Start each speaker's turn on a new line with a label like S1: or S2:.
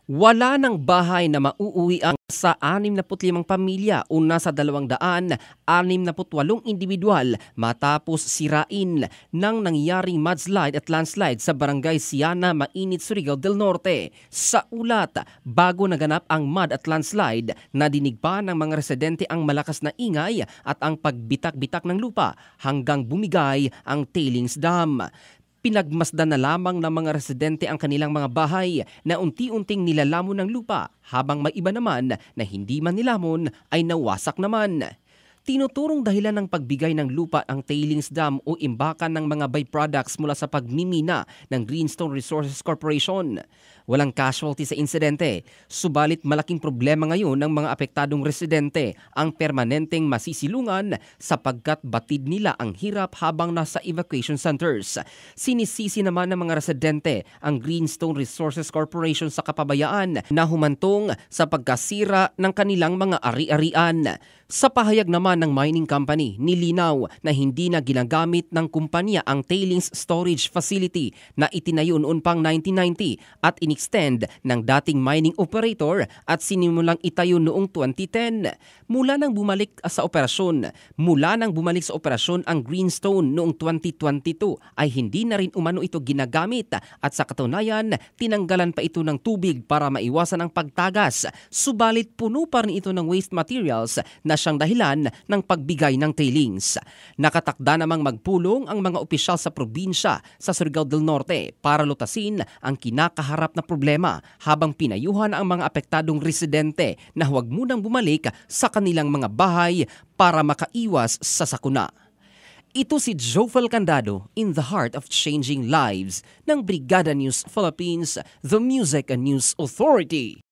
S1: Wala ng bahay na mauuwian sa 65 pamilya o nasa 268 individual matapos sirain ng nangyaring mudslide at landslide sa barangay Siana, Mainit, Surigao del Norte. Sa ulat, bago naganap ang mud at landslide, nadinig pa ng mga residente ang malakas na ingay at ang pagbitak-bitak ng lupa hanggang bumigay ang tailings dam. Pinagmasdan na lamang ng mga residente ang kanilang mga bahay na unti-unting nilalamon ng lupa habang may iba naman na hindi man nilamon ay nawasak naman. Tinuturong dahilan ng pagbigay ng lupa ang tailings dam o imbakan ng mga byproducts mula sa pagmimina ng Greenstone Resources Corporation. Walang casualty sa insidente, subalit malaking problema ngayon ng mga apektadong residente ang permanenteng masisilungan sapagkat batid nila ang hirap habang nasa evacuation centers. Sinisisi naman ng mga residente ang Greenstone Resources Corporation sa kapabayaan na humantong sa pagkasira ng kanilang mga ari-arian. Sa pahayag naman ng mining company, nilinaw na hindi na ginagamit ng kumpanya ang tailings storage facility na itinayo noon pang 1990 at inextend ng dating mining operator at sinimulang itayo noong 2010. Mula nang bumalik sa operasyon ang Greenstone noong 2022 ay hindi na rin umano ito ginagamit at sa katunayan tinanggalan pa ito ng tubig para maiwasan ang pagtagas. Subalit puno pa rin ito ng waste materials na siyang dahilan ng pagbigay ng tailings. Nakatakda namang magpulong ang mga opisyal sa probinsya sa Surigao del Norte para lutasin ang kinakaharap na problema habang pinayuhan ang mga apektadong residente na huwag munang bumalik sa kanilang mga bahay para makaiwas sa sakuna. Ito si Jofel Candado in the heart of changing lives ng Brigada News Philippines, the Music and News Authority.